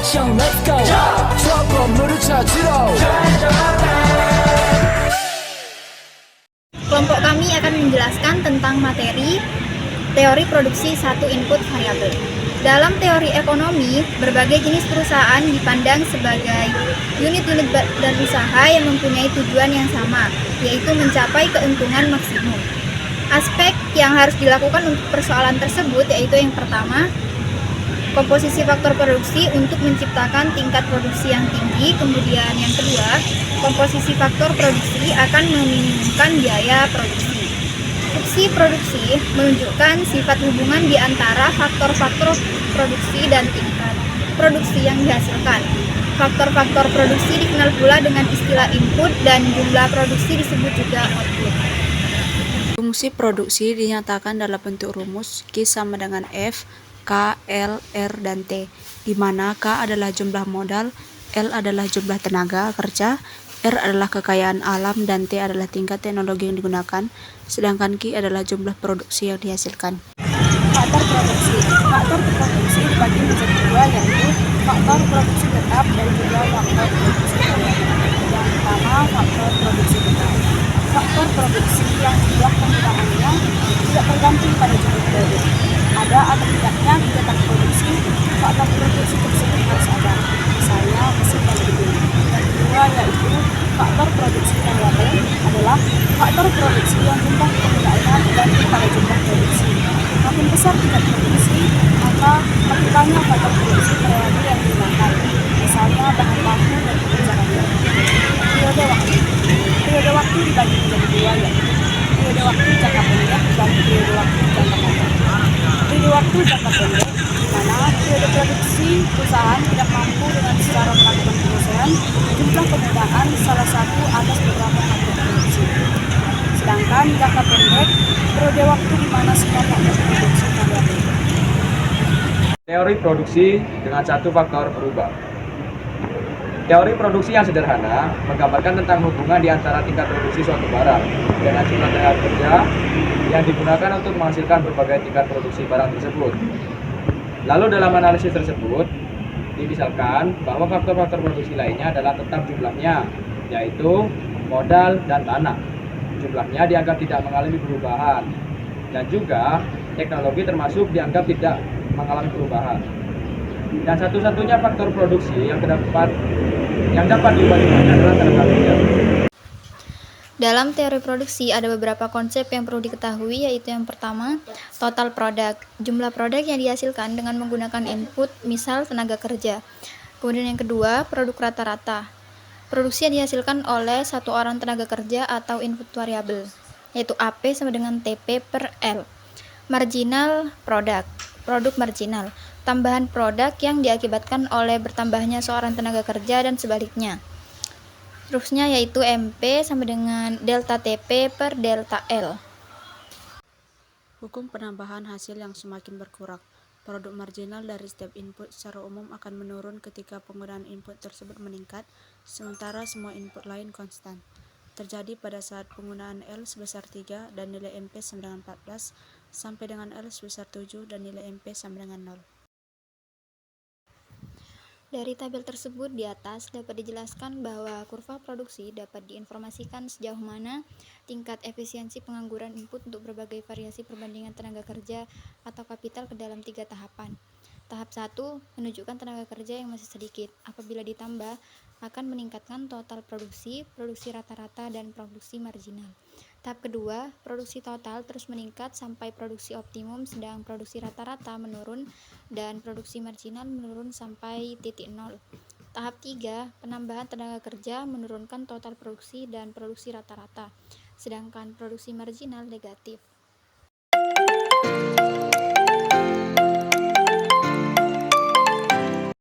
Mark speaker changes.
Speaker 1: action, let's go. 수업 건물을 찾으러.
Speaker 2: Kelompok kami akan menjelaskan tentang materi teori produksi satu input variabel. Dalam teori ekonomi, berbagai jenis perusahaan dipandang sebagai unit-unit dan usaha yang mempunyai tujuan yang sama, yaitu mencapai keuntungan maksimum. Aspek yang harus dilakukan untuk persoalan tersebut yaitu yang pertama, komposisi faktor produksi untuk menciptakan tingkat produksi yang tinggi. Kemudian yang kedua, komposisi faktor produksi akan meminimumkan biaya produksi. Fungsi produksi menunjukkan sifat hubungan di antara faktor-faktor produksi dan tingkat produksi yang dihasilkan. Faktor-faktor produksi dikenal pula dengan istilah input dan jumlah produksi disebut juga output.
Speaker 3: Fungsi produksi dinyatakan dalam bentuk rumus Q sama dengan F, K, L, R, dan T, di mana K adalah jumlah modal, L adalah jumlah tenaga kerja, R adalah kekayaan alam, dan T adalah tingkat teknologi yang digunakan, sedangkan Q adalah jumlah produksi yang dihasilkan.
Speaker 4: Faktor produksi. Faktor produksi dibagi menjadi dua, yaitu faktor produksi tetap dan juga faktor produksi variabel. Yang pertama, faktor produksi tetap. Faktor produksi yang jumlah penggunaannya tidak tergantung pada jumlah produk. Ada atau tidaknya kegiatan produksi, faktor produksi tersebut harus ada. Misalnya mesin yang digunakan. Yang kedua yaitu faktor produksi variabel adalah faktor produksi yang jumlah penggunaannya tergantung pada jumlah produksi. Makin besar tingkat produksi, maka makin banyak faktor produksi variabel yang digunakan. Misalnya bahan baku dan pekerjaannya. Periode waktu. Periode waktu dibagi menjadi dua, yaitu periode waktu jangka pendek dan periode waktu jangka panjang. Periode waktu jangka pendek, di mana periode produksi perusahaan tidak mampu dengan secara melakukan penyelesaian jumlah penggunaan salah satu atas beberapa faktor produksi. Sedangkan jangka pendek, periode waktu di mana semua faktor produksi variabel.
Speaker 5: Teori produksi dengan satu faktor berubah. Teori produksi yang sederhana menggambarkan tentang hubungan di antara tingkat produksi suatu barang dengan jumlah tenaga kerja yang digunakan untuk menghasilkan berbagai tingkat produksi barang tersebut. Lalu dalam analisis tersebut, dimisalkan bahwa faktor-faktor produksi lainnya adalah tetap jumlahnya, yaitu modal dan tanah. Jumlahnya dianggap tidak mengalami perubahan, dan juga teknologi termasuk dianggap tidak mengalami perubahan. Dan satu-satunya faktor produksi yang dapat diubah-ubahnya adalah tenaga kerja.
Speaker 2: Dalam teori produksi ada beberapa konsep yang perlu diketahui, yaitu yang pertama, total product, jumlah produk yang dihasilkan dengan menggunakan input, misal tenaga kerja. Kemudian yang kedua, produk rata-rata, produksi yang dihasilkan oleh satu orang tenaga kerja atau input variabel, yaitu AP sama dengan TP per L. Marginal product, produk marginal, tambahan produk yang diakibatkan oleh bertambahnya seorang tenaga kerja dan sebaliknya. Terusnya yaitu MP sama dengan delta TP per delta L.
Speaker 3: Hukum penambahan hasil yang semakin berkurang. Produk marginal dari setiap input secara umum akan menurun ketika penggunaan input tersebut meningkat, sementara semua input lain konstan. Terjadi pada saat penggunaan L sebesar 3 dan nilai MP sama dengan 14, sampai dengan L sebesar 7 dan nilai MP sama dengan 0.
Speaker 2: Dari tabel tersebut di atas dapat dijelaskan bahwa kurva produksi dapat diinformasikan sejauh mana tingkat efisiensi pengangguran input untuk berbagai variasi perbandingan tenaga kerja atau kapital ke dalam 3 tahapan. Tahap 1 menunjukkan tenaga kerja yang masih sedikit. Apabila ditambah, akan meningkatkan total produksi, produksi rata-rata, dan produksi marginal. Tahap kedua, produksi total terus meningkat sampai produksi optimum, sedang produksi rata-rata menurun dan produksi marginal menurun sampai titik nol. Tahap 3, penambahan tenaga kerja menurunkan total produksi dan produksi rata-rata, sedangkan produksi marginal negatif.